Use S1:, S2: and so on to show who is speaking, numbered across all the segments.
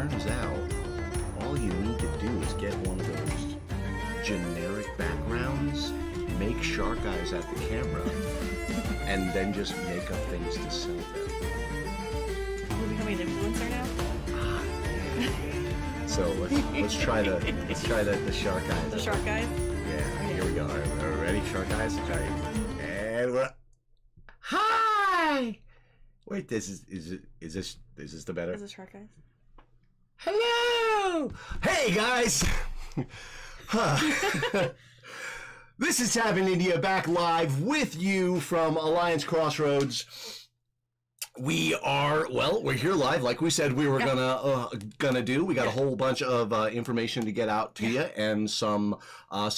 S1: turns out all you need to do is get one of those generic backgrounds, make shark eyes at the camera, and then just make up things to sell them.
S2: We're becoming an influencer now?
S1: So let's try the shark eyes.
S2: The shark eyes?
S1: Yeah, here we go. All right, ready? Shark eyes? All right. And we're... Hi! Wait, is this the better?
S2: Is this shark eyes?
S1: Hello! Hey, guys! This is Tab in India, back live with you from Alliance Crossroads. We're here live, like we said we were gonna do. We got a whole bunch of information to get out to you, and some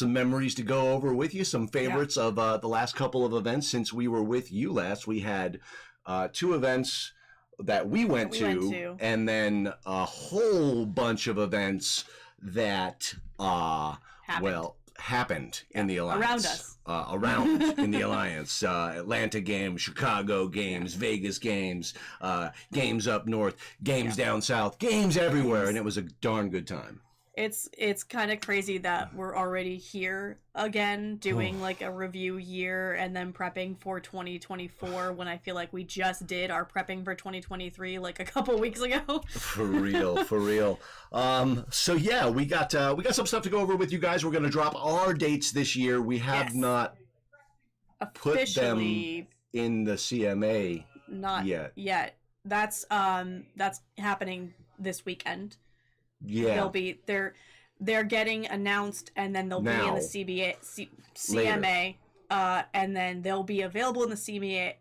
S1: memories to go over with you, some favorites of the last couple of events since we were with you last. We had 2 events that we went to, and then a whole bunch of events that happened in the Alliance.
S2: Around us.
S1: Around in the Alliance. Atlanta games, Chicago games, Vegas games, games up north, games down south, games everywhere, and it was a darn good time.
S2: It's kind of crazy that we're already here again doing like a review year and then prepping for 2024 when I feel like we just did our prepping for 2023 like a couple weeks ago. For
S1: real. So yeah, we got some stuff to go over with you guys. We're going to drop our dates this year. We have not officially put them in the CMA yet. That's happening this weekend. Yeah,
S2: they're getting announced, and then they'll be in the CMA, and then they'll be available in the CMA.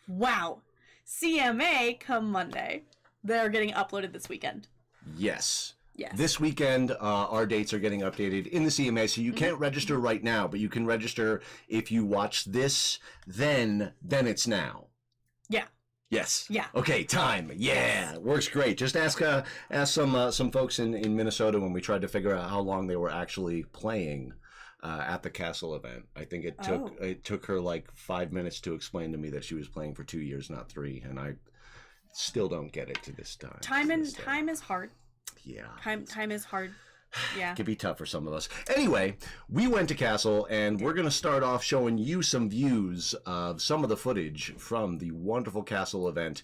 S2: Wow, CMA come Monday. They're getting uploaded this weekend.
S1: Yes. This weekend, our dates are getting updated in the CMA, so you can't register right now, but you can register if you watch this. Then it's now. Yeah. Yes. Yeah. Okay. Time. Yeah. Yes. Works great. Just ask some folks in Minnesota when we tried to figure out how long they were actually playing at the Castle event. I think it took her like 5 minutes to explain to me that she was playing for 2 years, not 3, and I still don't get it to this time. Time
S2: is hard.
S1: Yeah.
S2: Time is hard. Yeah.
S1: It could be tough for some of us. Anyway, we went to Castle, and we're going to start off showing you some views of some of the footage from the wonderful Castle event.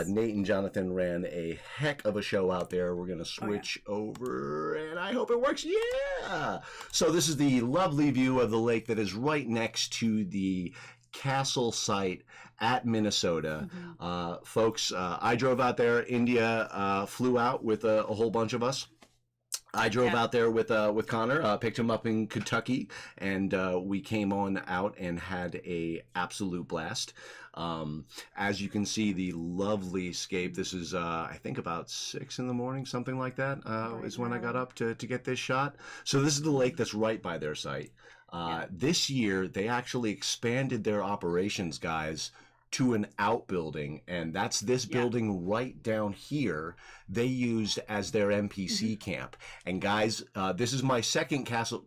S1: Nate and Jonathan ran a heck of a show out there. We're going to switch over, and I hope it works. Yeah! So this is the lovely view of the lake that is right next to the Castle site at Minnesota. Folks, I drove out there. India flew out with a whole bunch of us. I drove out there with Connor, picked him up in Kentucky, and we came on out and had a absolute blast. As you can see, the lovely scape. This is I think about 6 in the morning, something like that, is when I got up to get this shot. So this is the lake that's right by their site. This year, they actually expanded their operations, guys, to an outbuilding, and that's this building right down here they used as their NPC camp. And guys, this is my second Castle...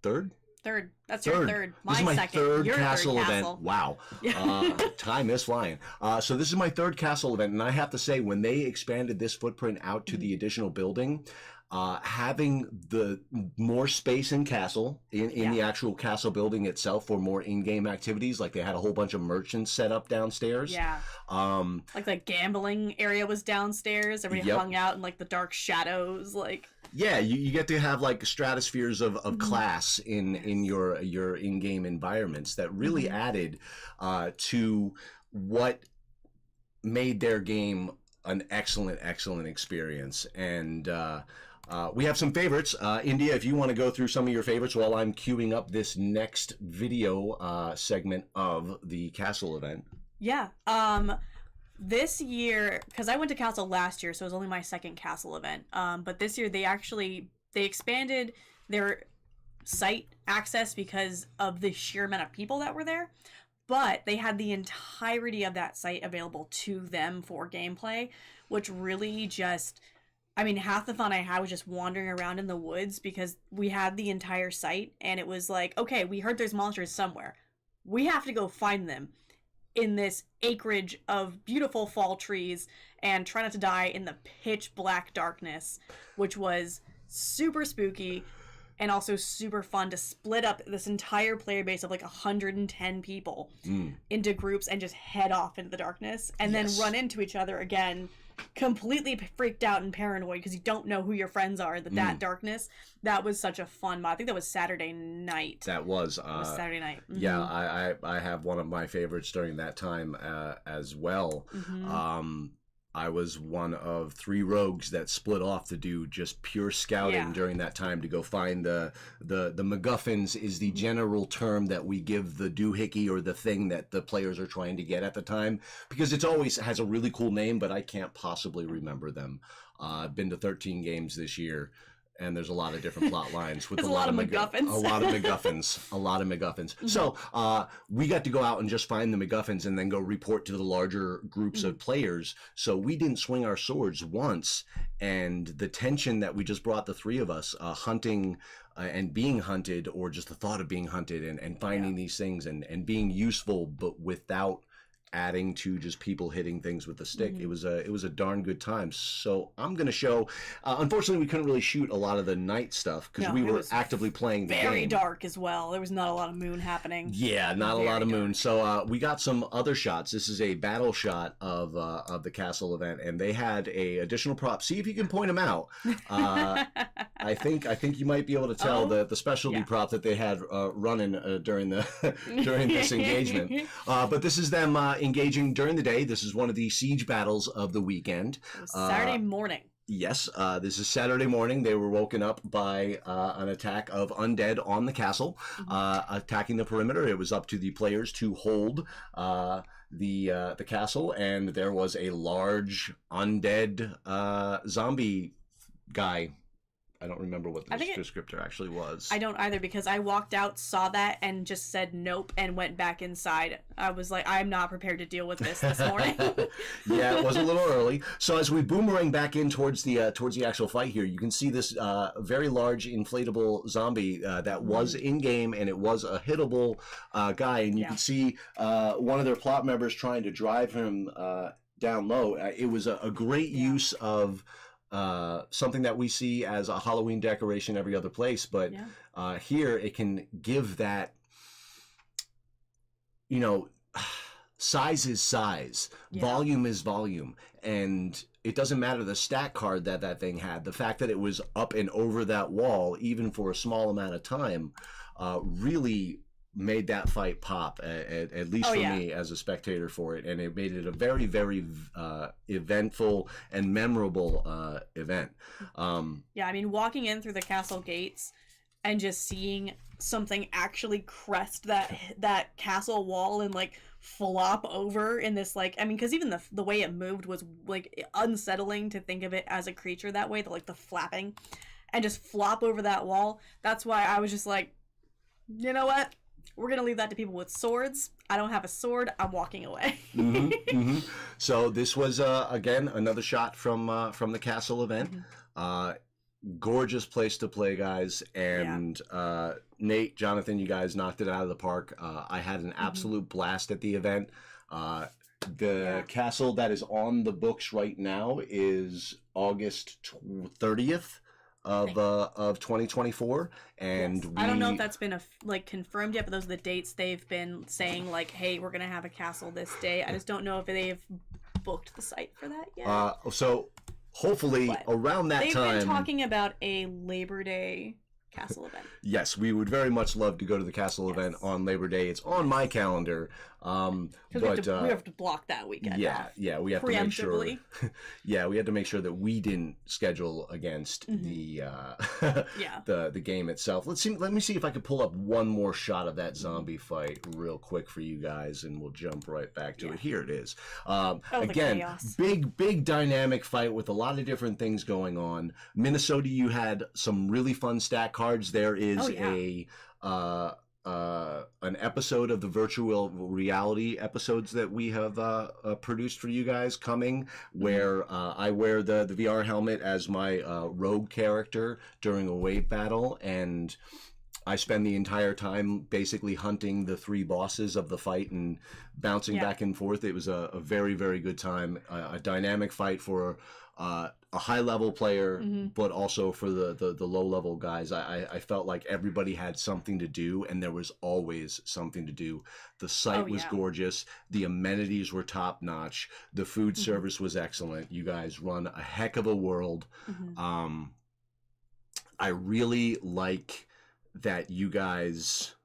S1: Third?
S2: That's your third.
S1: This is my
S2: second.
S1: third
S2: Your
S1: Castle
S2: third
S1: event. Wow. Time is flying. So this is my third Castle event, and I have to say, when they expanded this footprint out to the additional building, having the more space in Castle, in the actual Castle building itself for more in-game activities, like they had a whole bunch of merchants set up downstairs.
S2: Yeah. Like the gambling area was downstairs. Everybody hung out in like the dark shadows, like...
S1: Yeah, you get to have like stratospheres of class in your in-game environments that really added to what made their game an excellent experience. And we have some favorites. India, if you want to go through some of your favorites while I'm queuing up this next video segment of the Castle event.
S2: Yeah. This year, because I went to Castle last year, so it was only my second Castle event. But this year they expanded their site access because of the sheer amount of people that were there. But they had the entirety of that site available to them for gameplay, which really just... I mean, half the fun I had was just wandering around in the woods because we had the entire site, and it was like, okay, we heard there's monsters somewhere. We have to go find them in this acreage of beautiful fall trees and try not to die in the pitch black darkness, which was super spooky and also super fun to split up this entire player base of like 110 people into groups and just head off into the darkness and then run into each other again, completely freaked out and paranoid because you don't know who your friends are in that darkness. That was such a fun mod. I think that was Saturday night.
S1: That was,
S2: Saturday night.
S1: Yeah, I have one of my favorites during that time as well. I was one of 3 rogues that split off to do just pure scouting during that time to go find the MacGuffins is the general term that we give the doohickey or the thing that the players are trying to get at the time, because it's always has a really cool name, but I can't possibly remember them. I've been to 13 games this year, and there's a lot of different plot lines with
S2: a lot of MacGuffins.
S1: A lot of MacGuffins. So we got to go out and just find the MacGuffins and then go report to the larger groups of players. So we didn't swing our swords once, and the tension that we just brought, the 3 of us hunting and being hunted, or just the thought of being hunted and finding these things and being useful, but without adding to just people hitting things with the stick. It was a darn good time. So I'm going to show, unfortunately we couldn't really shoot a lot of the night stuff because we were actively playing the game.
S2: Very dark as well. There was not a lot of moon happening.
S1: Yeah, not a lot of moon. So we got some other shots. This is a battle shot of the castle event, and they had a additional prop. See if you can point them out. I think you might be able to tell the specialty prop that they had running during this engagement. But this is them engaging during the day. This is one of the siege battles of the weekend.
S2: It was Saturday morning.
S1: Yes, this is Saturday morning. They were woken up by an attack of undead on the castle, attacking the perimeter. It was up to the players to hold the castle, and there was a large undead zombie guy. I don't remember what the descriptor actually was.
S2: I don't either, because I walked out, saw that, and just said nope, and went back inside. I was like, I'm not prepared to deal with this morning.
S1: Yeah, it was a little early. So as we boomerang back in towards the actual fight here, you can see this very large inflatable zombie that was in game, and it was a hittable guy, and you can see one of their plot members trying to drive him down low. It was a great use of something that we see as a Halloween decoration every other place, but here it can give that, size is size, volume is volume, and it doesn't matter the stat card that thing had. The fact that it was up and over that wall, even for a small amount of time, really made that fight pop, at least for me as a spectator for it, and it made it a very, very eventful and memorable event.
S2: I mean, walking in through the castle gates and just seeing something actually crest that castle wall and like flop over in this, like, I mean, because even the way it moved was like unsettling to think of it as a creature that way, the flapping, and just flop over that wall. That's why I was just like, you know what? We're going to leave that to people with swords. I don't have a sword. I'm walking away.
S1: So this was, again, another shot from the castle event. Gorgeous place to play, guys. And Nate, Jonathan, you guys knocked it out of the park. I had an absolute blast at the event. The castle that is on the books right now is August 30th. Of 2024, and
S2: I don't know if that's been confirmed yet, but those are the dates they've been saying, like, hey, we're gonna have a castle this day. I just don't know if they've booked the site for that yet.
S1: So hopefully around that time
S2: they've been talking about a Labor Day castle event.
S1: Yes, we would very much love to go to the castle event on Labor Day. It's on my calendar.
S2: Because we have to block that weekend.
S1: We have to make sure. We had to make sure that we didn't schedule against the game itself. Let me see if I can pull up one more shot of that zombie fight real quick for you guys, and we'll jump right back to it. Here it is. Again, big dynamic fight with a lot of different things going on. Minnesota, you had some really fun stat cards. There is an episode of the virtual reality episodes that we have produced for you guys coming, where I wear the VR helmet as my rogue character during a wave battle, and I spend the entire time basically hunting the 3 bosses of the fight and bouncing back and forth. It was a very, very good time. A dynamic fight for a high-level player, but also for the low-level guys. I felt like everybody had something to do, and there was always something to do. The site was gorgeous. The amenities were top-notch. The food service was excellent. You guys run a heck of a world. I really like that you guys,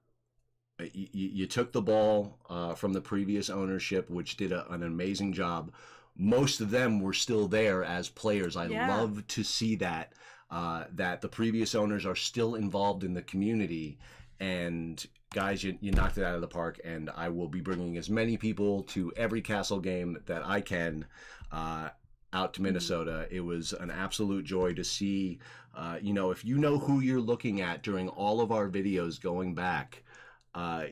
S1: you took the ball from the previous ownership, which did an amazing job. Most of them were still there as players. I love to see that, that the previous owners are still involved in the community. And guys, you knocked it out of the park, and I will be bringing as many people to every castle game that I can out to Minnesota. It was an absolute joy to see. You know, if you know who you're looking at during all of our videos going back,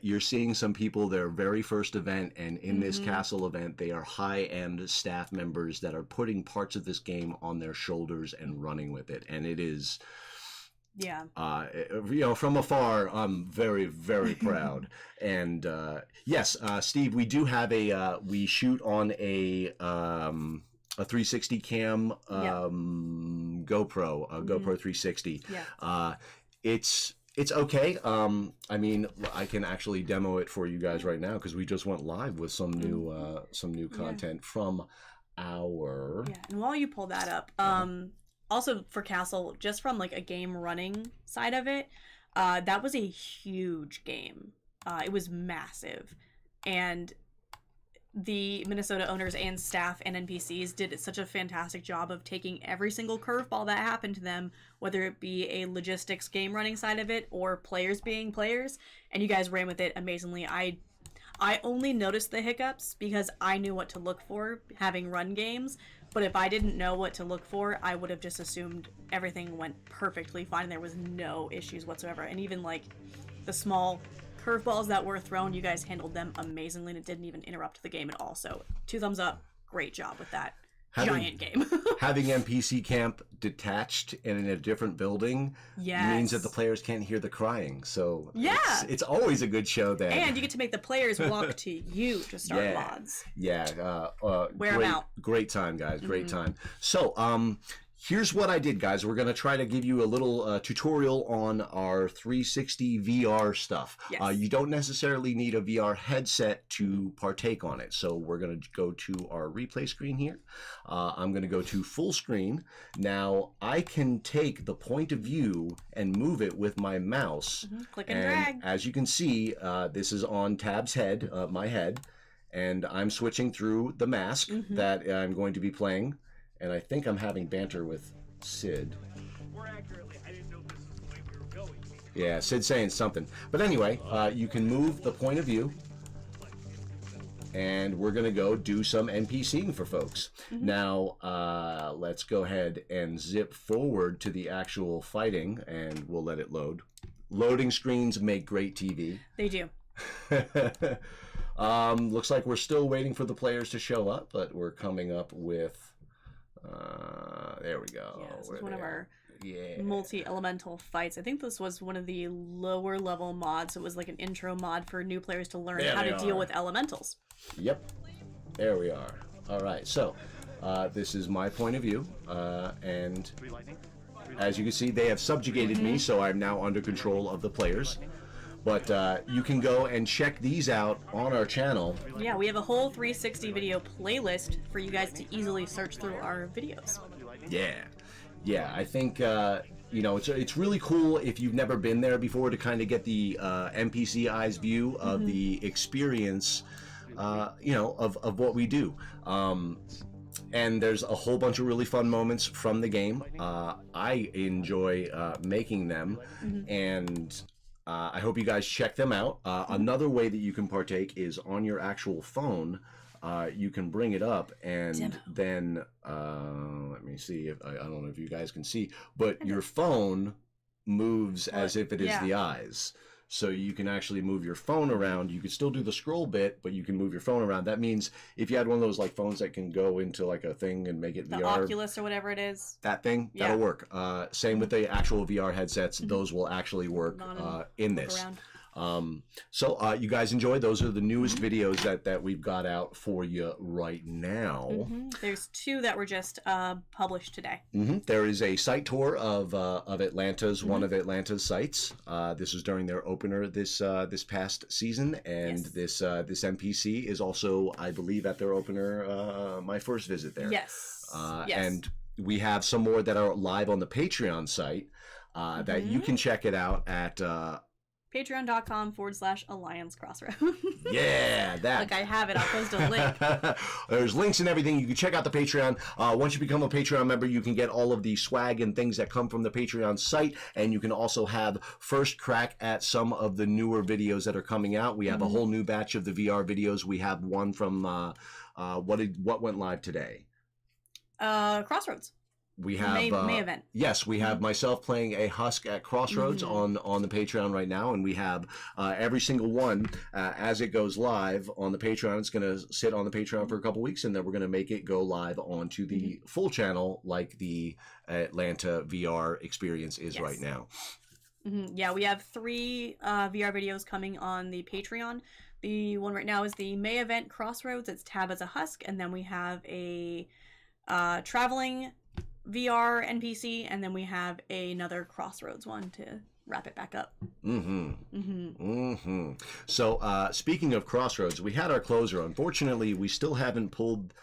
S1: you're seeing some people their very first event, and in this castle event, they are high-end staff members that are putting parts of this game on their shoulders and running with it. And it is, you know, from afar, I'm very, very proud. And yes, Steve, we do have we shoot on a 360 cam GoPro, GoPro 360. It's okay. I mean, I can actually demo it for you guys right now because we just went live with some new content from our.
S2: Yeah, and while you pull that up, also for Castle, just from like a game running side of it, that was a huge game. It was massive, and the Minnesota owners and staff and NPCs did such a fantastic job of taking every single curveball that happened to them, whether it be a logistics game running side of it or players being players, and you guys ran with it amazingly. I only noticed the hiccups because I knew what to look for having run games, but if I didn't know what to look for, I would have just assumed everything went perfectly fine and there was no issues whatsoever. And even like the small curveballs that were thrown, you guys handled them amazingly, and it didn't even interrupt the game at all. So 2 thumbs up. Great job with that giant game.
S1: Having NPC camp detached and in a different building means that the players can't hear the crying. So it's always a good show then.
S2: And you get to make the players walk to you to start mods.
S1: Wear them out. Great time, guys. Great time. So, here's what I did, guys. We're going to try to give you a little tutorial on our 360 VR stuff. You don't necessarily need a VR headset to partake on it. So we're going to go to our replay screen here. I'm going to go to full screen. Now, I can take the point of view and move it with my mouse.
S2: Click and drag.
S1: As you can see, this is on Tab's head, my head. And I'm switching through the mask that I'm going to be playing. And I think I'm having banter with Sid. More accurately, I didn't know this is the way we were going. Yeah, Sid's saying something. But anyway, you can move the point of view. And we're going to go do some NPCing for folks. Now, let's go ahead and zip forward to the actual fighting, and we'll let it load. Loading screens make great TV.
S2: They do.
S1: Looks like we're still waiting for the players to show up, but we're coming up with... there we go.
S2: Yeah, this is one of our multi-elemental fights. I think this was one of the lower level mods. It was like an intro mod for new players to learn how to deal with elementals.
S1: Yep. There we are. All right. So, this is my point of view. And as you can see, they have subjugated me, so I'm now under control of the players. But you can go and check these out on our channel.
S2: Yeah, we have a whole 360 video playlist for you guys to easily search through our videos.
S1: Yeah, I think, you know, it's really cool if you've never been there before to kind of get the NPC eyes view of the experience, you know, of what we do. And there's a whole bunch of really fun moments from the game. I enjoy making them, and... I hope you guys check them out. Another way that you can partake is on your actual phone. You can bring it up and then, let me see if, I don't know if you guys can see, but your phone moves as if it is the eyes. So you can actually move your phone around. You can still do the scroll bit, but you can move your phone around. That means if you had one of those like phones that can go into like a thing and make it
S2: The
S1: VR,
S2: Oculus or whatever it is.
S1: that thing,
S2: Yeah.
S1: that'll work. Same with the actual VR headsets. Those will actually work in this. So you guys enjoy. Those are the newest videos that we've got out for you right now.
S2: There's 2 that were just published today.
S1: There is a site tour of Atlanta's one of Atlanta's sites. This was during their opener this past season, and this NPC is also, I believe, at their opener. My first visit there.
S2: Yes.
S1: And we have some more that are live on the Patreon site that you can check it out at.
S2: Patreon.com/Alliance Crossroads.
S1: Yeah, that.
S2: Look, I have it. I'll post a link.
S1: There's links and everything. You can check out the Patreon. Once you become a Patreon member, you can get all of the swag and things that come from the Patreon site, and you can also have first crack at some of the newer videos that are coming out. We have a whole new batch of the VR videos. We have one from what went live today?
S2: Crossroads.
S1: We have
S2: May event.
S1: Yes, we have myself playing a Husk at Crossroads on the Patreon right now, and we have every single one as it goes live on the Patreon. It's going to sit on the Patreon for a couple weeks, and then we're going to make it go live onto the full channel, like the Atlanta VR experience is right now.
S2: Yeah, we have 3 VR videos coming on the Patreon. The one right now is the May event Crossroads. It's Tab as a Husk, and then we have a traveling VR NPC, and then we have another Crossroads one to wrap it back up.
S1: So speaking of Crossroads, we had our closer. Unfortunately, we still haven't pulled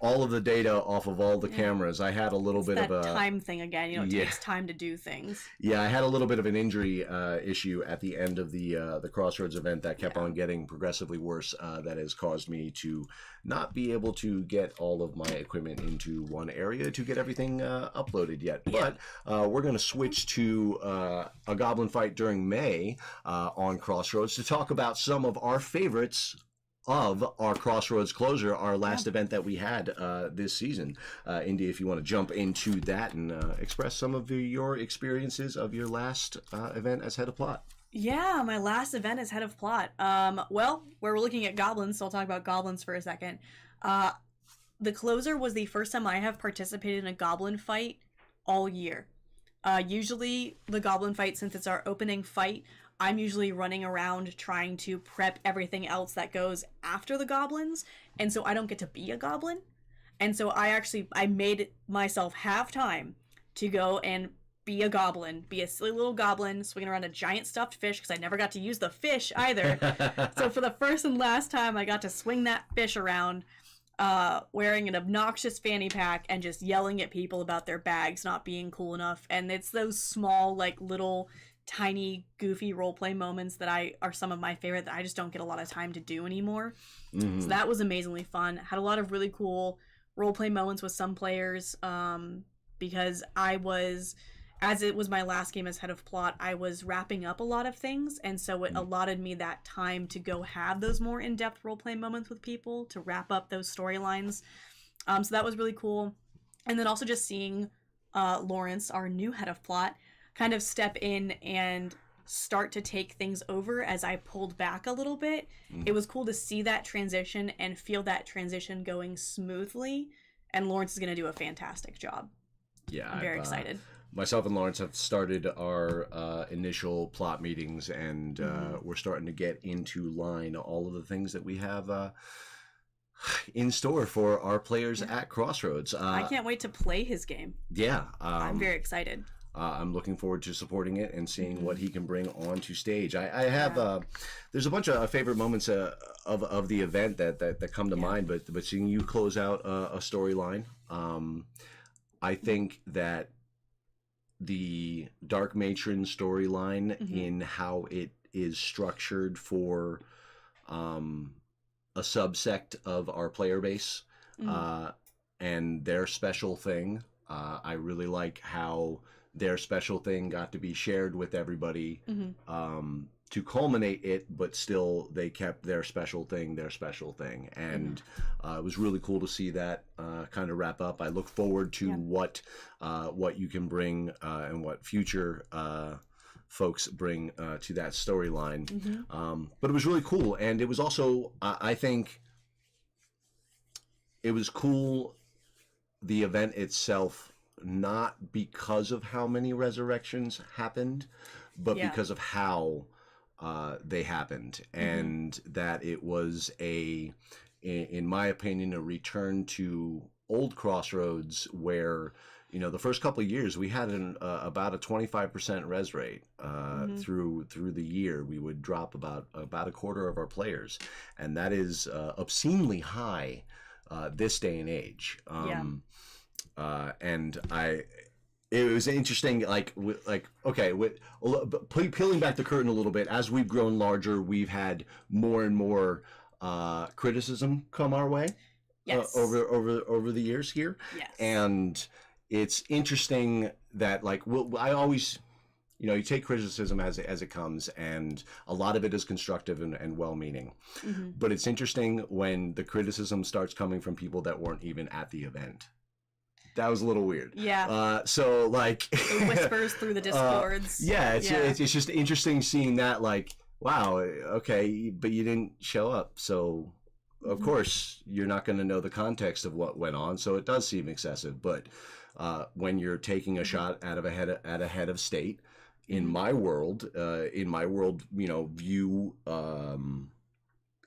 S1: all of the data off of all the cameras. I had a little bit of a
S2: time thing again. You know, it takes time to do things.
S1: Yeah, I had a little bit of an injury issue at the end of the Crossroads event that kept on getting progressively worse. That has caused me to not be able to get all of my equipment into one area to get everything uploaded yet. But we're going to switch to a goblin fight during May on Crossroads to talk about some of our favorites of our Crossroads closure, our last event that we had this season. Indy, if you want to jump into that and express some of your experiences of your last event as head of plot.
S2: Yeah, my last event as head of plot. Well, we're looking at goblins, so I'll talk about goblins for a second. The closer was the first time I have participated in a goblin fight all year. Usually the goblin fight, since it's our opening fight, I'm usually running around trying to prep everything else that goes after the goblins, and so I don't get to be a goblin. And so I made myself have time to go and be a goblin, be a silly little goblin swinging around a giant stuffed fish, because I never got to use the fish either. So for the first and last time, I got to swing that fish around, wearing an obnoxious fanny pack and just yelling at people about their bags not being cool enough. And it's those small, like, little tiny goofy roleplay moments that are some of my favorite that I just don't get a lot of time to do anymore. So that was amazingly fun. Had a lot of really cool roleplay moments with some players, because as it was my last game as head of plot, I was wrapping up a lot of things, and so it allotted me that time to go have those more in-depth roleplay moments with people to wrap up those storylines. So that was really cool. And then also just seeing Lawrence, our new head of plot, kind of step in and start to take things over as I pulled back a little bit. It was cool to see that transition and feel that transition going smoothly, and Lawrence is going to do a fantastic job. Yeah, I'm very excited.
S1: Myself and Lawrence have started our initial plot meetings, and we're starting to get into line all of the things that we have in store for our players at Crossroads.
S2: I can't wait to play his game.
S1: Yeah.
S2: I'm very excited.
S1: I'm looking forward to supporting it and seeing what he can bring onto stage. I have there's a bunch of favorite moments of the event that come to mind, but seeing you close out a storyline, I think that the Dark Matron storyline in how it is structured for a subsect of our player base and their special thing. I really like how their special thing got to be shared with everybody to culminate it, but still they kept their special thing. And it was really cool to see that kind of wrap up. I look forward to what you can bring and what future folks bring to that storyline.
S2: Mm-hmm.
S1: But it was really cool, and it was also, I think, it was cool, the event itself, not because of how many resurrections happened, but because of how they happened, and that it was in my opinion, a return to old Crossroads where, you know, the first couple of years we had about a 25% res rate through the year. We would drop about a quarter of our players, and that is obscenely high this day and age. And it was interesting, peeling back the curtain a little bit, as we've grown larger, we've had more and more criticism come our way over the years here.
S2: Yes.
S1: And it's interesting that, like, I always, you know, you take criticism as it comes, and a lot of it is constructive and well-meaning. But it's interesting when the criticism starts coming from people that weren't even at the event. That was a little weird.
S2: Yeah.
S1: So, like,
S2: the whispers through the discords.
S1: It's just interesting seeing that, like, wow, okay, but you didn't show up, so of course you're not going to know the context of what went on, so it does seem excessive. But when you're taking a shot at a head of state, in my world, you know, view,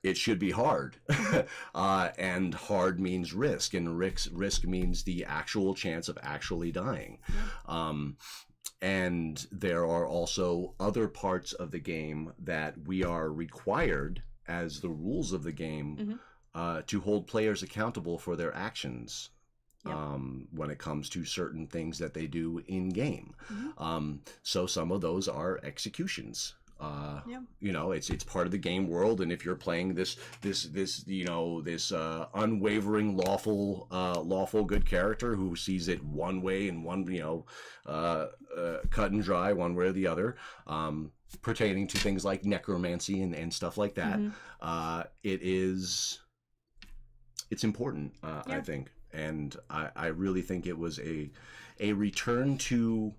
S1: it should be hard. And hard means risk, and risk means the actual chance of actually dying. And there are also other parts of the game that we are required, as the rules of the game, to hold players accountable for their actions when it comes to certain things that they do in game. So some of those are executions. You know, it's part of the game world, and if you're playing this you know, this unwavering lawful good character who sees it one way and one, you know, cut and dry one way or the other, pertaining to things like necromancy and stuff like that, it's important, I think, and I really think it was a return to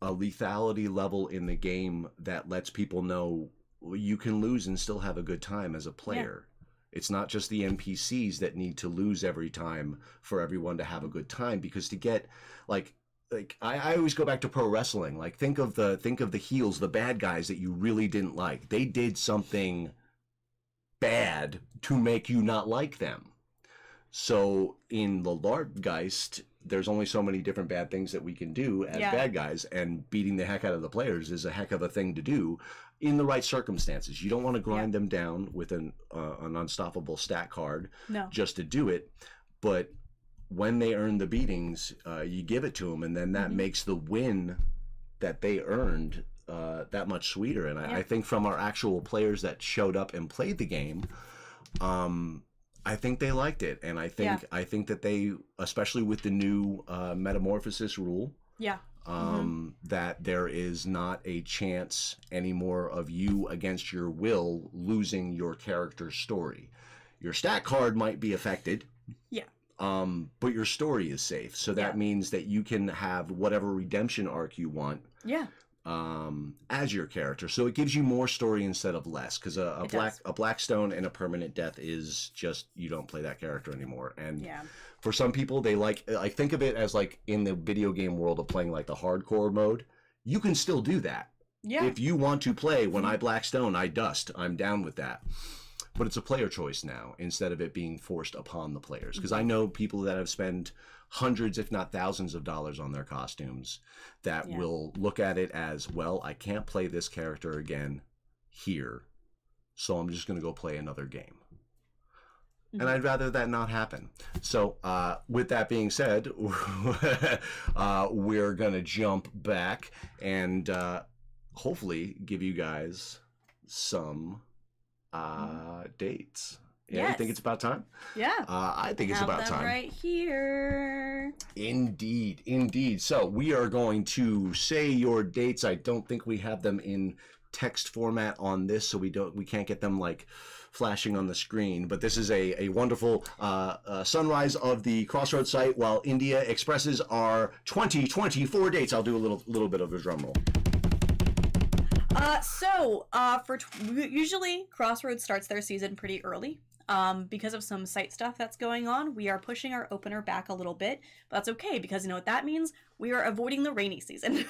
S1: a lethality level in the game that lets people know you can lose and still have a good time as a player. It's not just the NPCs that need to lose every time for everyone to have a good time, because to get, like I always go back to pro wrestling. Like, think of the heels, the bad guys that you really didn't like. They did something bad to make you not like them. So in the Lardgeist, there's only so many different bad things that we can do as bad guys, and beating the heck out of the players is a heck of a thing to do in the right circumstances. You don't want to grind them down with an unstoppable stat card just to do it, but when they earn the beatings, you give it to them, and then that makes the win that they earned that much sweeter. And I think from our actual players that showed up and played the game, I think they liked it, and I think that they, especially with the new metamorphosis rule, that there is not a chance anymore of you against your will losing your character's story. Your stat card might be affected, but your story is safe. So that means that you can have whatever redemption arc you want. As your character, so it gives you more story instead of less, because a Blackstone and a permanent death is just, you don't play that character anymore. And for some people, they I think of it as, like, in the video game world of playing like the hardcore mode, you can still do that. If you want to play, when I Blackstone, I dust, I'm down with that. But it's a player choice now, instead of it being forced upon the players. Because I know people that have spent hundreds, if not thousands of dollars on their costumes that will look at it as, well, I can't play this character again here, so I'm just going to go play another game. And I'd rather that not happen. So with that being said, we're going to jump back and hopefully give you guys some dates. Yeah, you think it's about time?
S2: Yeah.
S1: I think it's about time.
S2: Right here.
S1: Indeed. So we are going to say your dates. I don't think we have them in text format on this, so we can't get them, like, flashing on the screen. But this is a wonderful sunrise of the Crossroads site while India expresses our 2024 dates. I'll do a little bit of a drum roll.
S2: Usually Crossroads starts their season pretty early. Because of some site stuff that's going on, we are pushing our opener back a little bit. But that's okay, because you know what that means? We are avoiding the rainy season.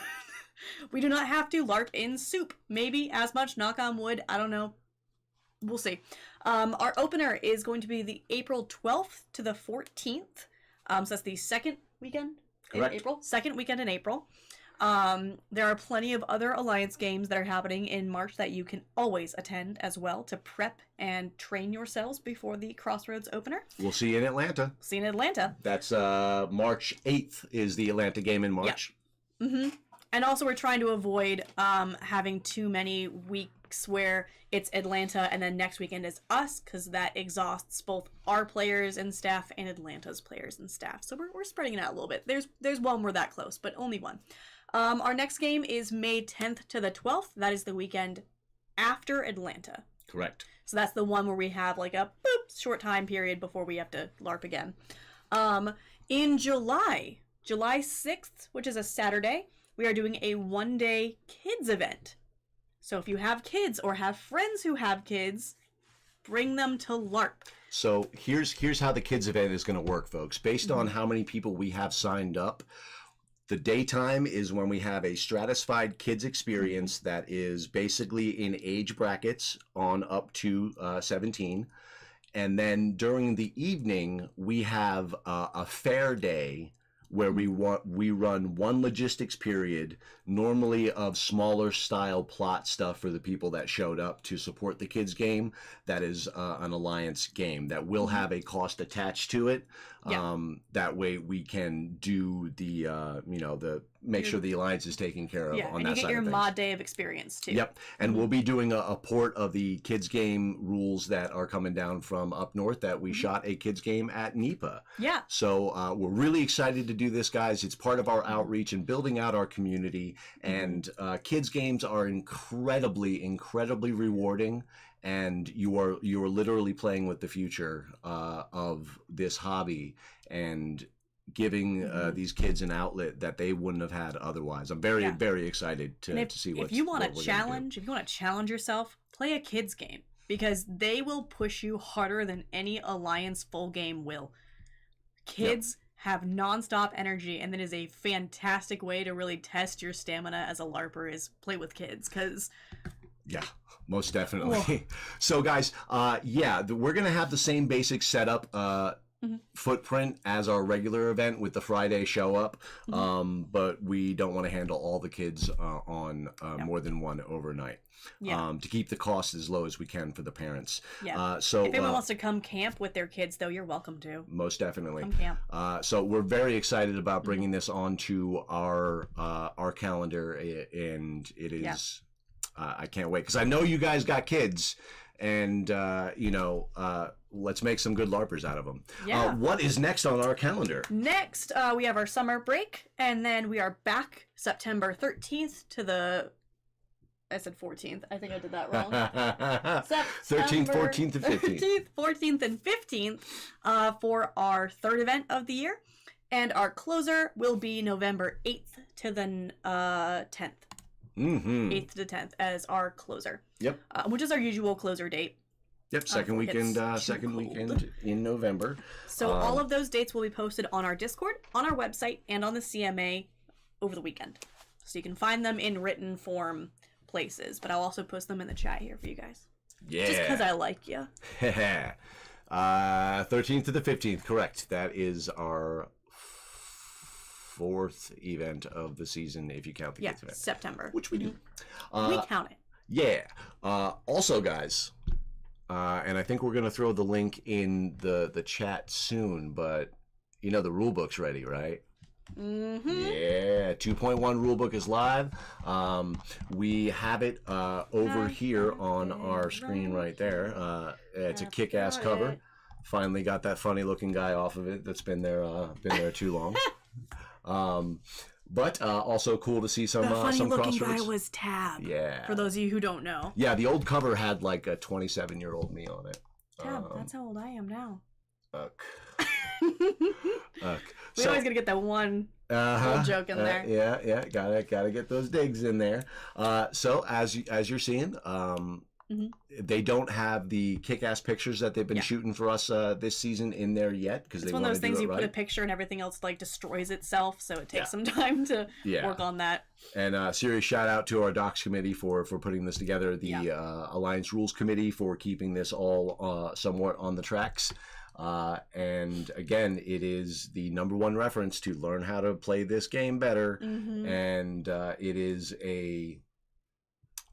S2: We do not have to LARP in soup. Maybe as much, knock on wood, I don't know. We'll see. Our opener is going to be the April 12th to the 14th. So that's the second weekend in April. Second weekend in April. There are plenty of other Alliance games that are happening in March that you can always attend as well to prep and train yourselves before the Crossroads opener.
S1: We'll see you in Atlanta.
S2: See you in Atlanta.
S1: That's March 8th is the Atlanta game in March.
S2: Yeah. Mm-hmm. And also we're trying to avoid having too many weeks where it's Atlanta and then next weekend is us, because that exhausts both our players and staff and Atlanta's players and staff. So we're spreading it out a little bit. There's one we're that close, but only one. Our next game is May 10th to the 12th. That is the weekend after Atlanta.
S1: Correct.
S2: So that's the one where we have like a short time period before we have to LARP again. In July 6th, which is a Saturday, we are doing a one-day kids event. So if you have kids or have friends who have kids, bring them to LARP.
S1: So here's how the kids event is going to work, folks. Based on how many people we have signed up, the daytime is when we have a stratified kids experience that is basically in age brackets on up to 17. And then during the evening, we have a fair day where we run one logistics period, normally of smaller style plot stuff for the people that showed up to support the kids game. That is an Alliance game that will have a cost attached to it. That way we can do the make sure the Alliance is taken care of on that side of things.
S2: And you get your mod day of experience too.
S1: Yep, and we'll be doing a port of the kids game rules that are coming down from up north that we shot a kids game at NEPA.
S2: Yeah.
S1: So we're really excited to do this, guys. It's part of our outreach and building out our community. And kids games are incredibly rewarding. And you are literally playing with the future of this hobby and giving these kids an outlet that they wouldn't have had otherwise. I'm very excited to see what.
S2: If you want to challenge yourself, play a kids game, because they will push you harder than any Alliance full game will. Kids have nonstop energy, and that is a fantastic way to really test your stamina as a LARPer, is play with kids, because
S1: most definitely. So guys, we're gonna have the same basic setup footprint as our regular event with the Friday show up, but we don't want to handle all the kids on more than one overnight. To keep the cost as low as we can for the parents. So if
S2: anyone wants to come camp with their kids, though, you're welcome to.
S1: Most definitely.
S2: Come camp.
S1: So we're very excited about bringing this onto our calendar, and it is. I can't wait, because I know you guys got kids, and let's make some good LARPers out of them. What is next on our calendar?
S2: Next, we have our summer break, and then we are back September 13th to the... I said 14th. I think I did that wrong.
S1: 13th, 14th, and 15th.
S2: 14th, and 15th for our third event of the year. And our closer will be November 8th to the 10th. 8th to 10th as our closer. Yep. Which is our usual closer date.
S1: Yep, second weekend in November.
S2: So all of those dates will be posted on our Discord, on our website, and on the CMA over the weekend. So you can find them in written form places, but I'll also post them in the chat here for you guys.
S1: Yeah.
S2: Just because I like you.
S1: 13th to the 15th, correct. That is our fourth event of the season, if you count the kids event.
S2: September.
S1: Which we do.
S2: We count it.
S1: Yeah. Also, guys, and I think we're going to throw the link in the chat soon, but the rule book's ready, right? Yeah, 2.1 rulebook is live. We have it over here on our screen right there. It's a kick-ass cover. Finally got that funny-looking guy off of it that's been there too long. But also cool to see some Crossroads. The funny-looking
S2: guy was Tab.
S1: Yeah.
S2: For those of you who don't know.
S1: Yeah, the old cover had like a 27-year-old me on it.
S2: Tab, that's how old I am now.
S1: Ugh.
S2: We always gotta get that one Little joke in there.
S1: Yeah, gotta get those digs in there. So as you're seeing, they don't have the kick-ass pictures that they've been shooting for us this season in there yet because they
S2: one of
S1: want
S2: those
S1: to do
S2: things
S1: it
S2: you
S1: right.
S2: put a picture and everything else like destroys itself, so it takes some time to work on that.
S1: And serious shout out to our docs committee for putting this together, the Alliance Rules Committee for keeping this all somewhat on the tracks. And again, it is the #1 reference to learn how to play this game better. And it is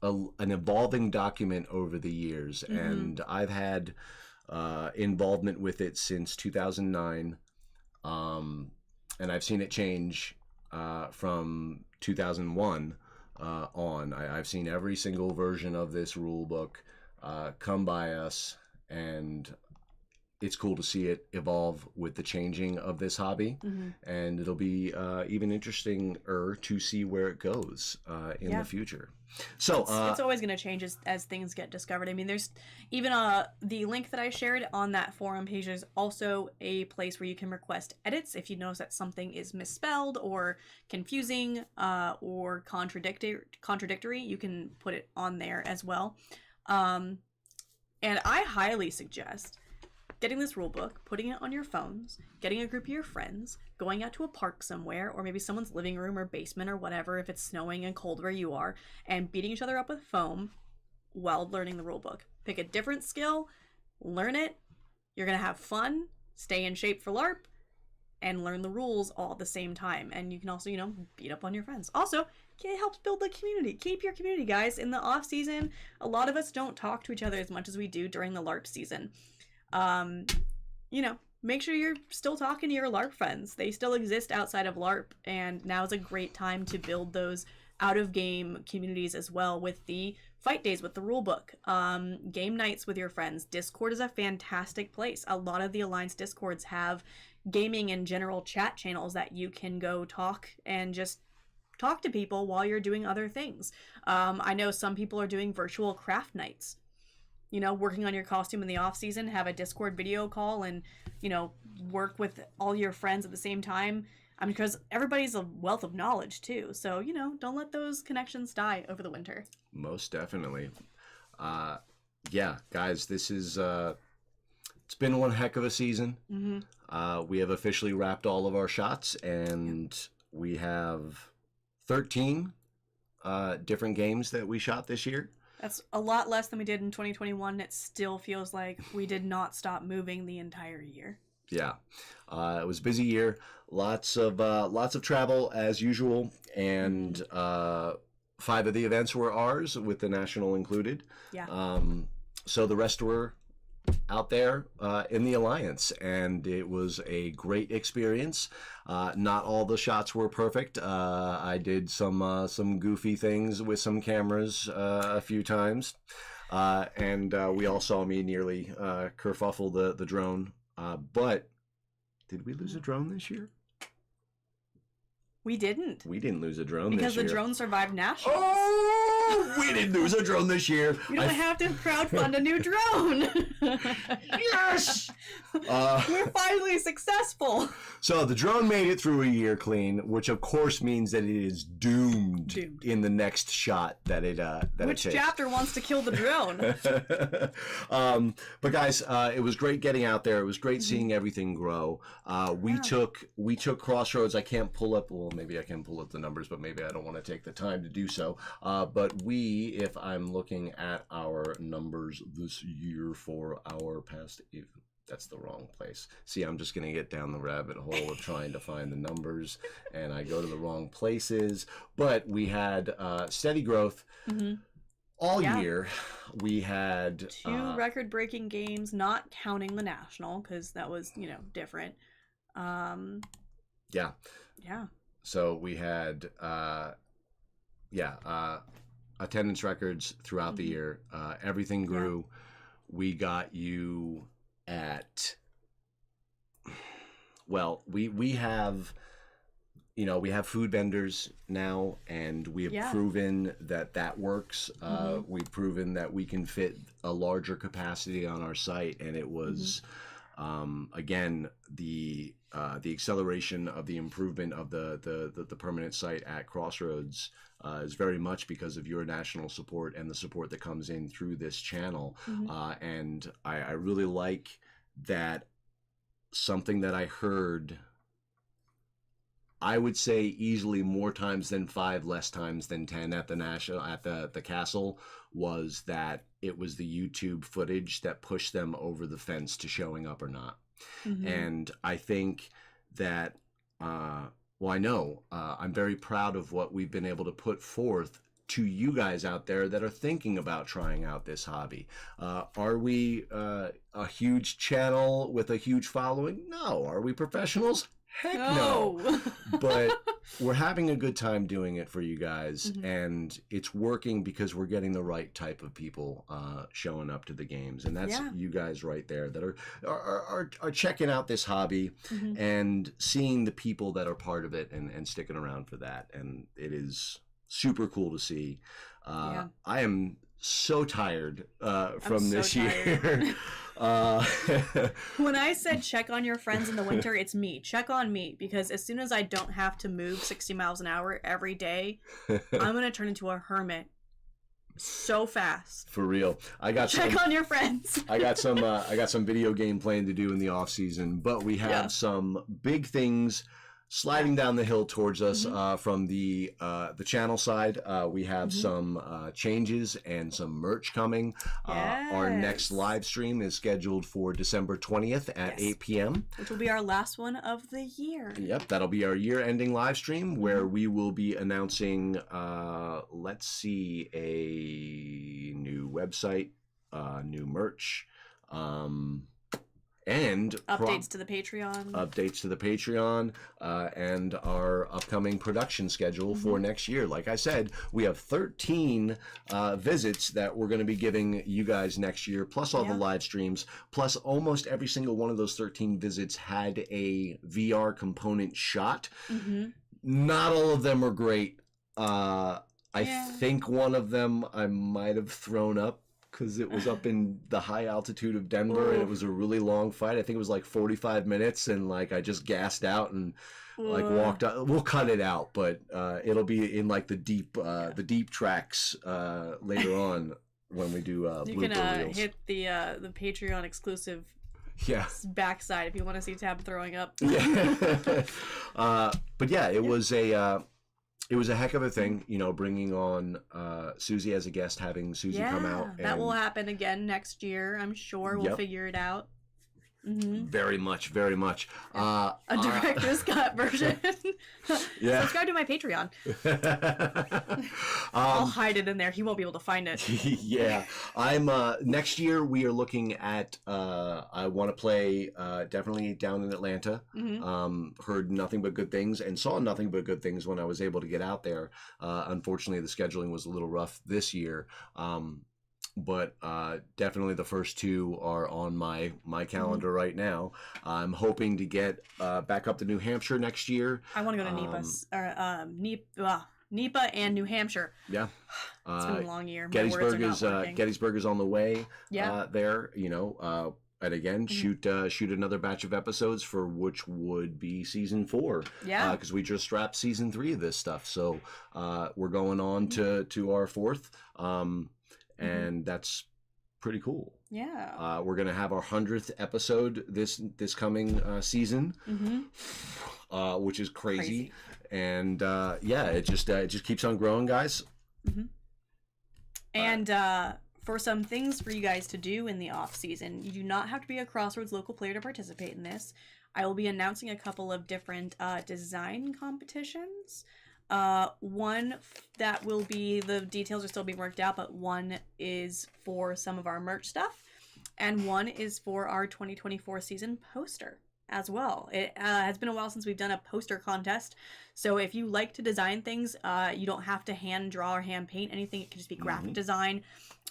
S1: an evolving document over the years. And I've had involvement with it since 2009. And I've seen it change from 2001 on. I've seen every single version of this rule book come by us, and it's cool to see it evolve with the changing of this hobby, and it'll be even interesting-er to see where it goes in the future. So
S2: it's always going to change as things get discovered. I mean, there's even the link that I shared on that forum page is also a place where you can request edits if you notice that something is misspelled or confusing or contradictory. You can put it on there as well. And I highly suggest getting this rule book, putting it on your phones, getting a group of your friends, going out to a park somewhere, or maybe someone's living room or basement or whatever if it's snowing and cold where you are, and beating each other up with foam while learning the rule book. Pick a different skill, learn it, you're going to have fun, stay in shape for LARP, and learn the rules all at the same time. And you can also, beat up on your friends. Also, it helps build the community. Keep your community, guys. In the off season, a lot of us don't talk to each other as much as we do during the LARP season. Make sure you're still talking to your LARP friends. They still exist outside of LARP, and now is a great time to build those out-of-game communities as well with the fight days with the rulebook, game nights with your friends. Discord is a fantastic place. A lot of the Alliance Discords have gaming and general chat channels that you can go talk and just talk to people while you're doing other things. I know some people are doing virtual craft nights. Working on your costume in the off season, have a Discord video call and, work with all your friends at the same time. Because everybody's a wealth of knowledge too. So, don't let those connections die over the winter.
S1: Most definitely. Yeah, guys, this is, it's been one heck of a season. We have officially wrapped all of our shots, and we have 13 different games that we shot this year.
S2: That's a lot less than we did in 2021. It still feels like we did not stop moving the entire year.
S1: Yeah, it was a busy year. Lots of travel as usual, and 5 of the events were ours, with the national included.
S2: Yeah.
S1: So the rest were out there in the Alliance, and it was a great experience. Not all the shots were perfect. I did some goofy things with some cameras a few times, and we all saw me nearly kerfuffle the drone. But did we lose a drone this year?
S2: We didn't.
S1: We didn't lose a drone
S2: because
S1: this year.
S2: the drone survived nationals.
S1: Oh, we didn't lose a drone this year.
S2: You don't have to crowdfund a new drone.
S1: Yes!
S2: We're finally successful.
S1: So the drone made it through a year clean, which of course means that it is doomed in the next shot that it
S2: Which
S1: it takes.
S2: chapter wants to kill the drone?
S1: But guys, it was great getting out there. It was great seeing everything grow. We took Crossroads. I can't pull up. Well, maybe I can pull up the numbers, but maybe I don't want to take the time to do so. But if I'm looking at our numbers this year for our past, that's the wrong place. See, I'm just going to get down the rabbit hole of trying to find the numbers, and I go to the wrong places. But we had steady growth all year. We had
S2: 2 record-breaking games, not counting the national, because that was, different.
S1: Yeah. So we had, attendance records throughout the year. Everything grew. We got you at, well, we have, we have food vendors now, and we have proven that works. We've proven that we can fit a larger capacity on our site, and it was Again, the acceleration of the improvement of the permanent site at Crossroads is very much because of your national support and the support that comes in through this channel. And I really like that. Something that I heard, I would say easily more times than 5, less times than 10 at the castle, was that it was the YouTube footage that pushed them over the fence to showing up or not. And I think that, well, I know I'm very proud of what we've been able to put forth to you guys out there that are thinking about trying out this hobby. Are we a huge channel with a huge following? No. Are we professionals? Heck no. But we're having a good time doing it for you guys, and it's working because we're getting the right type of people showing up to the games, and that's you guys right there that are checking out this hobby and seeing the people that are part of it and sticking around for that, and it is super cool to see. I am so tired from this year.
S2: When I said check on your friends in the winter, it's me. Check on me, because as soon as I don't have to move 60 miles an hour every day, I'm going to turn into a hermit so fast.
S1: For real.
S2: Check on your friends.
S1: I got some video game playing to do in the off season, but we have some big things sliding down the hill towards us from the channel side. We have some changes and some merch coming. Our next live stream is scheduled for December 20th at 8 p.m.
S2: Which will be our last one of the year.
S1: Yep, that'll be our year-ending live stream where we will be announcing, let's see, a new website, new merch, and
S2: updates to the Patreon,
S1: and our upcoming production schedule for next year. Like I said, we have 13 visits that we're going to be giving you guys next year, plus all the live streams, plus almost every single one of those 13 visits had a VR component shot. Not all of them are great. I think one of them I might have thrown up because it was up in the high altitude of Denver, and it was a really long fight. I think it was like 45 minutes, and like I just gassed out and like walked out. We'll cut it out, but it'll be in like the deep tracks later on when we do
S2: you
S1: blooper
S2: can
S1: reels.
S2: hit the Patreon exclusive backside if you want to see Tab throwing up.
S1: But yeah, it was a heck of a thing, you know, bringing on Susie as a guest, having Susie come out.
S2: That will happen again next year, I'm sure. We'll figure it out.
S1: Very much.
S2: A director's cut version. Subscribe to my Patreon. I'll hide it in there. He won't be able to find it.
S1: I'm next year we are looking at I want to play definitely down in Atlanta. Heard nothing but good things and saw nothing but good things when I was able to get out there. Unfortunately the scheduling was a little rough this year. But definitely the first two are on my calendar right now. I'm hoping to get back up to New Hampshire next year.
S2: I want to go to NEPA and New Hampshire.
S1: Yeah.
S2: It's been a long year.
S1: Gettysburg is on the way there, you know. And again, shoot another batch of episodes for which would be season 4. Because we just wrapped season 3 of this stuff. So we're going on to our 4th. And that's pretty cool. We're gonna have our 100th episode this coming season, which is crazy. And it just keeps on growing, guys.
S2: And for some things for you guys to do in the off season, you do not have to be a Crossroads local player to participate in this. I will be announcing a couple of different design competitions. One that will be, the details are still being worked out, but one is for some of our merch stuff, and one is for our 2024 season poster as well. It has been a while since we've done a poster contest, so if you like to design things, you don't have to hand draw or hand paint anything. It can just be graphic design,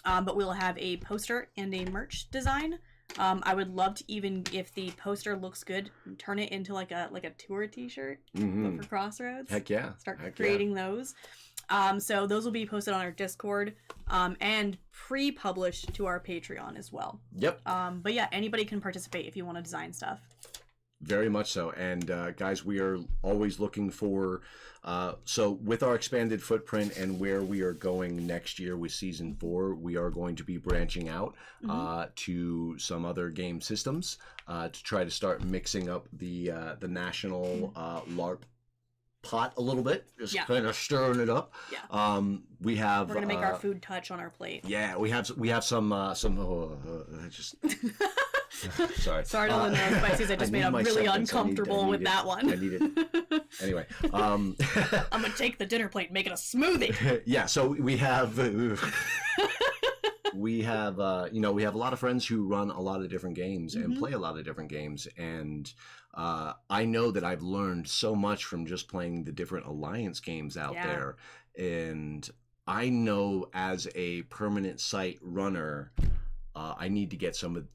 S2: but we'll have a poster and a merch design. I would love to, even if the poster looks good, turn it into like a tour t-shirt for Crossroads.
S1: Heck yeah.
S2: Start creating those. So those will be posted on our Discord and pre-published to our Patreon as well.
S1: Yep.
S2: But yeah, anybody can participate if you want to design stuff.
S1: Very much so. And guys, we are always looking for, so with our expanded footprint and where we are going next year with season 4, we are going to be branching out to some other game systems to try to start mixing up the national LARP pot a little bit, just kind of stirring it up.
S2: Yeah.
S1: We're
S2: gonna make our food touch on our plate.
S1: Yeah, we have some just sorry
S2: to all the no spices. I just made up really uncomfortable with that one.
S1: I need it. Anyway,
S2: I'm gonna take the dinner plate and make it a smoothie.
S1: Yeah, so we have we have a lot of friends who run a lot of different games and play a lot of different games, and I know that I've learned so much from just playing the different Alliance games out there, and I know as a permanent site runner, I need to get some of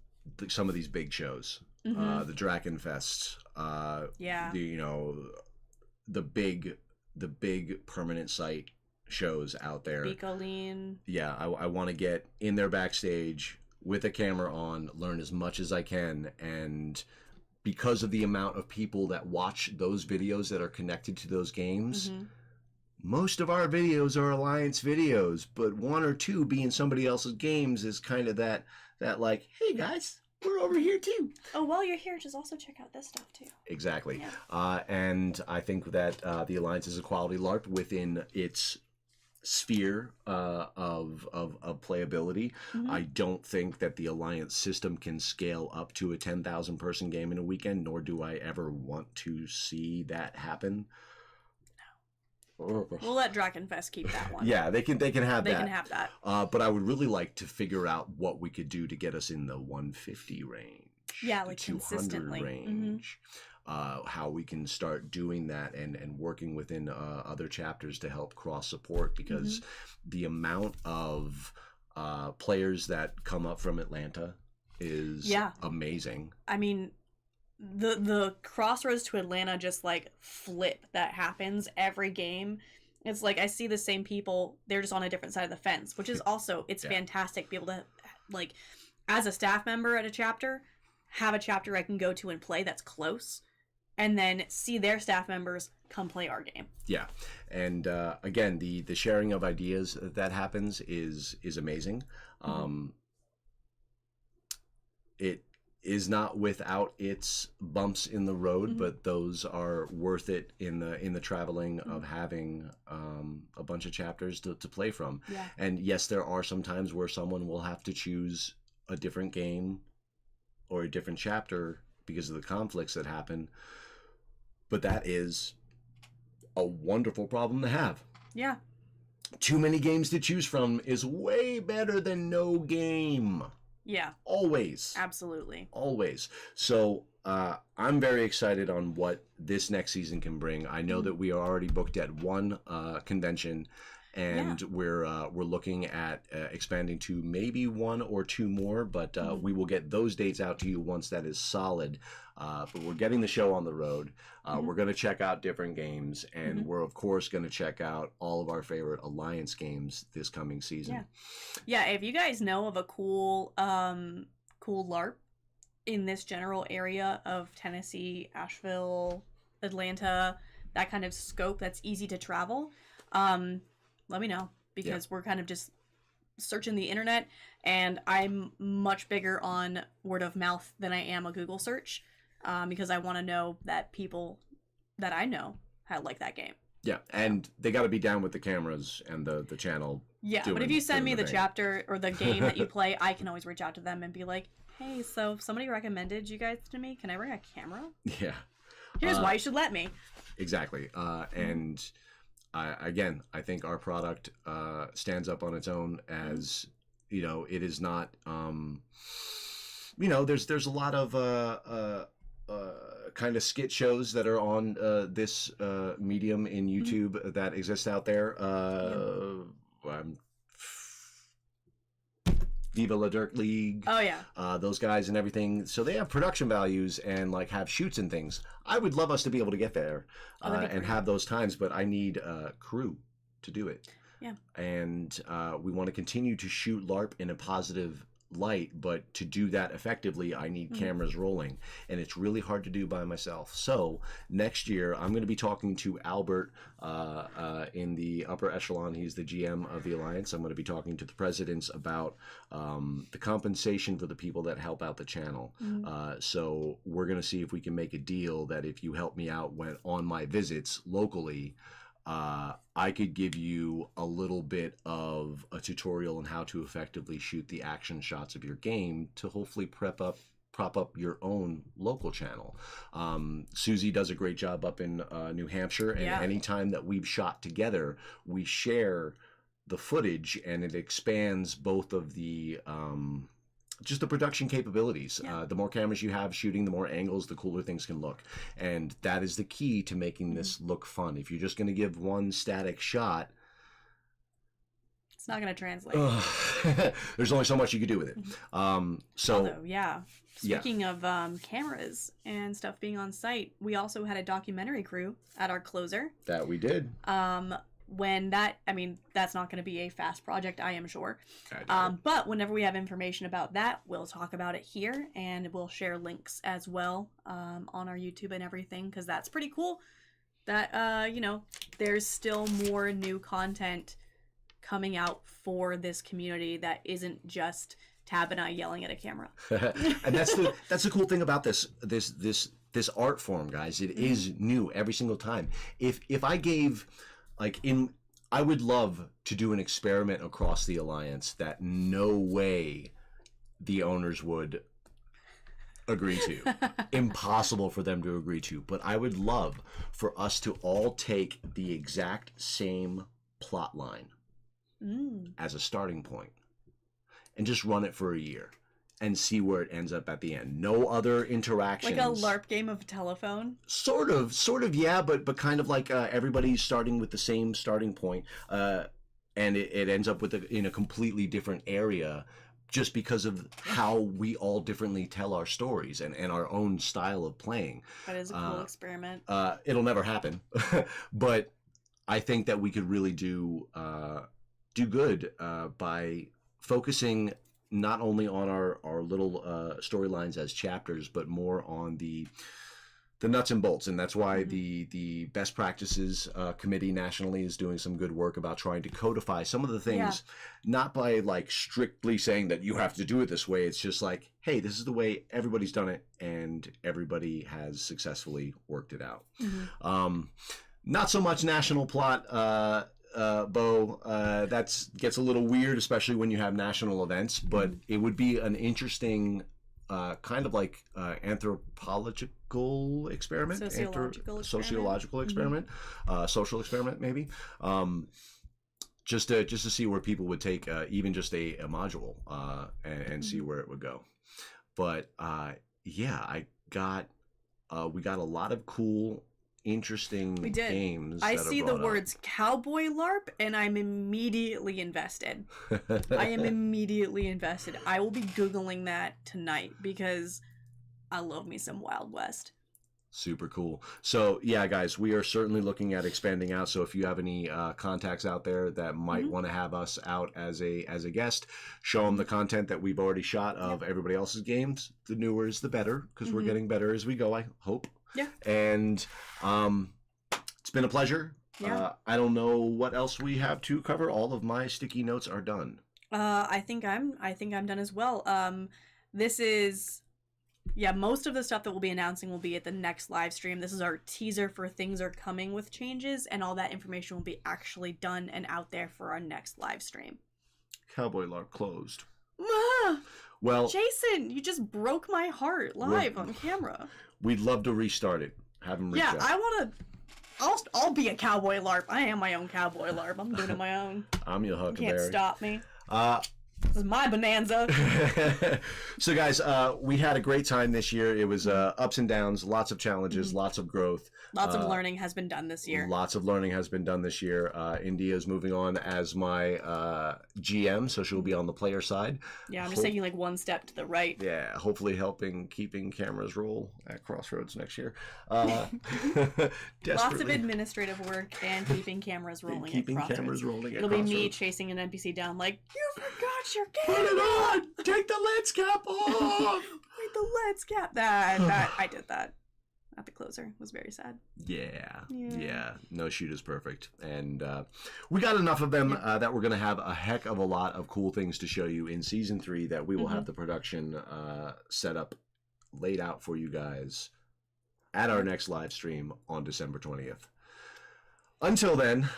S1: these big shows, the Drakenfest, the big permanent site shows out there.
S2: Beacoline.
S1: Yeah, I want to get in there backstage with a camera on, learn as much as I can, and because of the amount of people that watch those videos that are connected to those games, most of our videos are Alliance videos, but 1 or 2 being somebody else's games is kind of that like, hey guys, we're over here too.
S2: Oh, while you're here, just also check out this stuff too.
S1: Exactly. Yeah. And I think that the Alliance is a quality LARP within its sphere of playability. I don't think that the Alliance system can scale up to a 10,000 person game in a weekend, nor do I ever want to see that happen.
S2: No. We'll let Drakenfest keep that one.
S1: Yeah, they can have that.
S2: They can have that.
S1: But I would really like to figure out what we could do to get us in the 150 range.
S2: Yeah, like
S1: the 200
S2: consistently.
S1: range. How we can start doing that and working within other chapters to help cross support, because the amount of players that come up from Atlanta is amazing.
S2: I mean, the Crossroads to Atlanta just like flip that happens every game. It's like I see the same people, they're just on a different side of the fence, which is also, it's fantastic to be able to, like, as a staff member at a chapter, have a chapter I can go to and play that's close, and then see their staff members come play our game. Yeah,
S1: and again, the sharing of ideas that happens is amazing. It is not without its bumps in the road, but those are worth it in the traveling of having a bunch of chapters to play from. Yeah. And yes, there are some times where someone will have to choose a different game or a different chapter because of the conflicts that happen. But that is a wonderful problem to have. Yeah. Too many games to choose from is way better than no game. Yeah. Always. Absolutely. Always. So I'm very excited on what this next season can bring. I know that we are already booked at one convention, and we're looking at expanding to maybe 1 or 2 more, but we will get those dates out to you once that is solid. But we're getting the show on the road. We're going to check out different games, and we're of course going to check out all of our favorite Alliance games this coming season. Yeah, if you guys know of a cool LARP in this general area of Tennessee, Asheville, Atlanta, that kind of scope that's easy to travel, let me know, because we're kind of just searching the internet, and I'm much bigger on word of mouth than I am a Google search, because I want to know that people that I know like that game. Yeah, and they got to be down with the cameras and the channel. Yeah, but if you send me the chapter or the game that you play, I can always reach out to them and be like, hey, so somebody recommended you guys to me. Can I bring a camera? Yeah. Here's why you should let me. Exactly. And again, I think our product stands up on its own as, it is not, there's a lot of kind of skit shows that are on this medium in YouTube that exist out there. Viva La Dirt League. Oh yeah. Those guys and everything. So they have production values and like have shoots and things. I would love us to be able to get there and have those times, but I need crew. to do it.
S2: Yeah.
S1: And we want to continue to shoot LARP in a positive light, but to do that effectively, I need cameras rolling, and it's really hard to do by myself. So next year, I'm going to be talking to Albert in the upper echelon. He's the GM of the Alliance. I'm going to be talking to the presidents about the compensation for the people that help out the channel. So we're going to see if we can make a deal that if you help me out when on my visits locally, I could give you a little bit of a tutorial on how to effectively shoot the action shots of your game to hopefully prop up your own local channel. Susie does a great job up in New Hampshire, and anytime that we've shot together, we share the footage, and it expands both of the just the production capabilities. The more cameras you have shooting, the more angles, the cooler things can look. And that is the key to making this look fun. If you're just going to give one static shot,
S2: it's not going to translate.
S1: There's only so much you can do with it.
S2: Although, speaking of cameras and stuff being on site, we also had a documentary crew at our closer.
S1: That we did.
S2: That's not going to be a fast project, I am sure. But whenever we have information about that, we'll talk about it here, and we'll share links as well on our YouTube and everything, because that's pretty cool that, there's still more new content coming out for this community that isn't just Tab and I yelling at a camera.
S1: And that's the cool thing about this art form, guys. It is new every single time. If I gave... I would love to do an experiment across the Alliance that no way the owners would agree to. Impossible for them to agree to. But I would love for us to all take the exact same plot line as a starting point and just run it for a year and see where it ends up at the end. No other interactions.
S2: Like a LARP game of telephone?
S1: Sort of, yeah, but kind of like everybody's starting with the same starting point, and it ends up in a completely different area, just because of how we all differently tell our stories and our own style of playing.
S2: That is a cool experiment.
S1: It'll never happen, but I think that we could really do good by focusing not only on our little storylines as chapters, but more on the nuts and bolts. And that's why the Best Practices Committee nationally is doing some good work about trying to codify some of the things, not by strictly saying that you have to do it this way. It's just like, hey, this is the way everybody's done it, and everybody has successfully worked it out. Not so much national plot, Bo, that gets a little weird, especially when you have national events, but it would be an interesting kind of anthropological experiment, sociological experiment, social experiment maybe, just to see where people would take even just a module and see where it would go. But we got a lot of cool, interesting games.
S2: I see the words cowboy LARP and I'm immediately invested. I am immediately invested. I will be Googling that tonight because I love me some Wild West.
S1: Super cool. So yeah, guys, we are certainly looking at expanding out. So if you have any contacts out there that might want to have us out as a guest, show them the content that we've already shot of everybody else's games. The newer is the better, because we're getting better as we go, I hope.
S2: Yeah.
S1: And it's been a pleasure.
S2: Yeah.
S1: I don't know what else we have to cover. All of my sticky notes are done.
S2: I think I'm done as well. This is most of the stuff that we'll be announcing will be at the next live stream. This is our teaser for things are coming with changes, and all that information will be actually done and out there for our next live stream.
S1: Cowboy LARP closed.
S2: Well, Jason, you just broke my heart live on camera.
S1: We'd love to restart it. Have him reach out.
S2: I want to. I'll be a cowboy LARP. I am my own cowboy LARP. I'm doing it my own.
S1: I'm your Huckleberry.
S2: You can't stop me. This is my bonanza.
S1: So guys, we had a great time this year. It was ups and downs, lots of challenges, lots of growth.
S2: Lots of learning has been done this year.
S1: Lots of learning has been done this year. India is moving on as my GM, so she'll be on the player side.
S2: Yeah, I'm just taking like one step to the right.
S1: Yeah, hopefully keeping cameras roll at Crossroads next year.
S2: Lots of administrative work and keeping cameras rolling.
S1: Keeping cameras rolling.
S2: It'll be me chasing an NPC down, like, you forgot your camera.
S1: Put it on. Take the lens cap off.
S2: Take the lens cap. That I did that. At the closer. It was very sad.
S1: Yeah. No shoot is perfect. And we got enough of them that we're going to have a heck of a lot of cool things to show you in Season 3 that we will have the production set up, laid out for you guys at our next live stream on December 20th. Until then,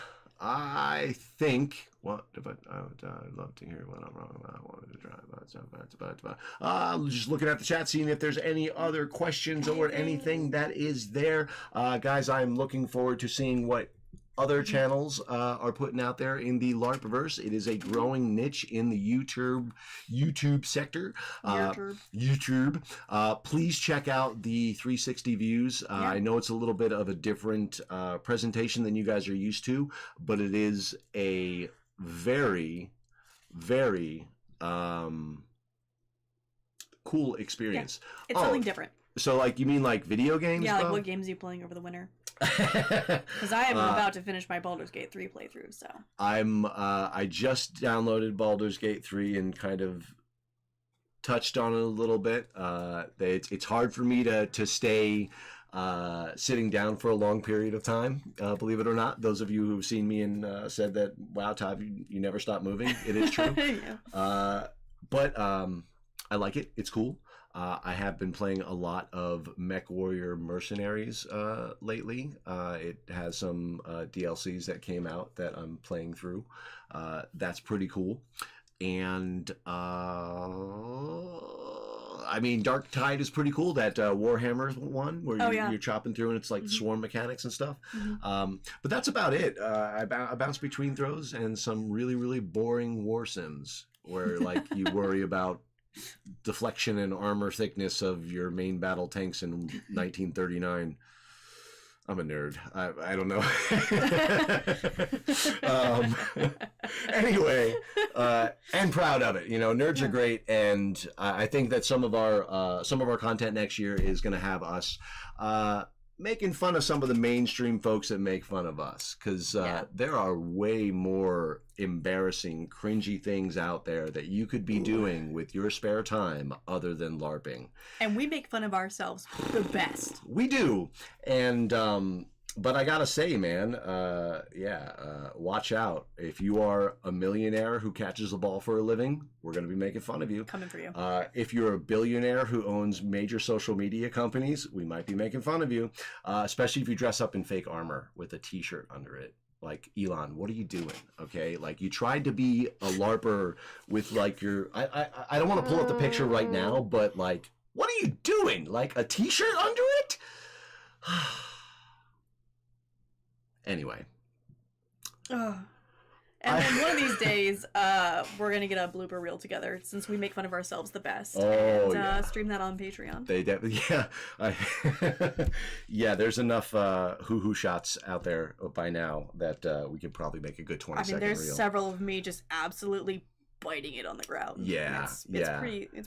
S1: I think... What? But I'd love to hear what I'm wrong about. I wanted to try. Just looking at the chat, seeing if there's any other questions or anything that is there. Guys, I'm looking forward to seeing what other channels are putting out there in the LARPverse. It is a growing niche in the YouTube sector. YouTube. Please check out the 360 views. I know it's a little bit of a different presentation than you guys are used to, but it is a very, very cool experience.
S2: It's something different.
S1: So, like, you mean like video games?
S2: Yeah, like what games are you playing over the winter? Because I am about to finish my Baldur's Gate 3 playthrough, so.
S1: I just downloaded Baldur's Gate 3 and kind of touched on it a little bit. It's hard for me to stay sitting down for a long period of time, believe it or not. Those of you who've seen me and said that, wow, Todd, you never stop moving. It is true. But I like it. It's cool. I have been playing a lot of Mech Warrior Mercenaries lately. It has some DLCs that came out that I'm playing through. That's pretty cool. And I mean, Dark Tide is pretty cool. That Warhammer one where you're chopping through and it's like swarm mechanics and stuff. But that's about it. I bounce between throws and some really, really boring war sims where like you worry about deflection and armor thickness of your main battle tanks in 1939. I'm a nerd. I don't know. Anyway, and proud of it. You know, nerds are great, and I think that some of our content next year is going to have us making fun of some of the mainstream folks that make fun of us, because there are way more embarrassing, cringy things out there that you could be doing with your spare time other than LARPing.
S2: And we make fun of ourselves the best.
S1: We do. And but I gotta say, man, watch out. If you are a millionaire who catches the ball for a living, we're going to be making fun of you.
S2: Coming for you.
S1: If you're a billionaire who owns major social media companies, we might be making fun of you, especially if you dress up in fake armor with a t-shirt under it. Like, Elon, what are you doing? Okay, like, you tried to be a LARPer with like your I don't want to pull up the picture right now, but like, what are you doing? Like a t-shirt under it? Anyway.
S2: And then one of these days, we're going to get a blooper reel together since we make fun of ourselves the best. Stream that on Patreon.
S1: They definitely, yeah, there's enough hoo-hoo shots out there by now that we could probably make a good 20-second reel.
S2: There's several of me just absolutely biting it on the ground.
S1: Yeah,
S2: it's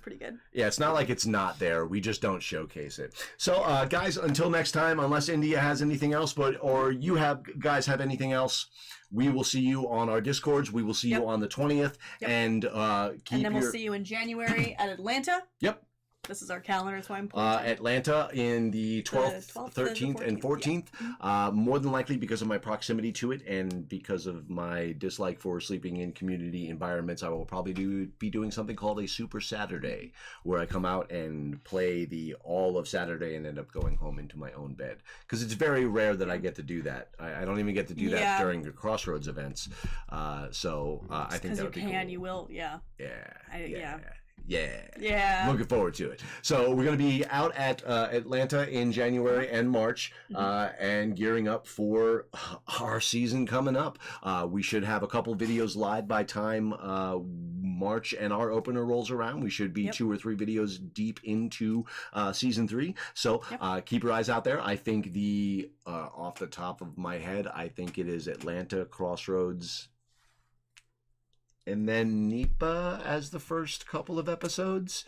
S2: pretty good.
S1: Yeah, it's not like it's not there. We just don't showcase it. So, guys, until next time, unless India has anything else, or you guys have anything else, we will see you on our Discords. We will see you on the 20th, and then
S2: we'll see you in January at Atlanta.
S1: Yep.
S2: This is our calendar, so I'm pointing.
S1: Atlanta in the 12th, 13th, and 14th. More than likely because of my proximity to it and because of my dislike for sleeping in community environments, I will probably be doing something called a Super Saturday, where I come out and play all of Saturday and end up going home into my own bed. Because it's very rare that I get to do that. I don't even get to do that during the Crossroads events. So I think that would be cool. Because you can,
S2: you will, yeah.
S1: Yeah. Looking forward to it. So we're going to be out at Atlanta in January and March and gearing up for our season coming up. We should have a couple videos live by time March and our opener rolls around. We should be 2 or 3 videos deep into season 3. So keep your eyes out there. I think off the top of my head, I think it is Atlanta, Crossroads, and then NEPA as the first couple of episodes.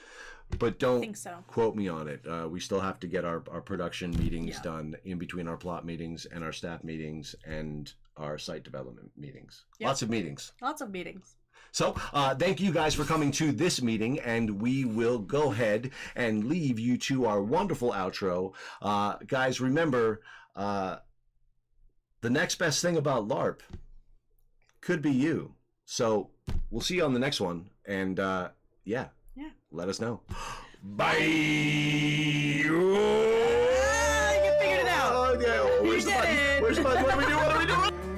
S1: But don't quote me on it. We still have to get our production meetings done in between our plot meetings and our staff meetings and our site development meetings. Lots of meetings.
S2: Lots of meetings.
S1: So thank you guys for coming to this meeting, and we will go ahead and leave you to our wonderful outro. Guys, remember, the next best thing about LARP could be you. So we'll see you on the next one, and let us know. Bye!
S2: You figured it out.
S1: Where's the button? Where's the button? What do we do?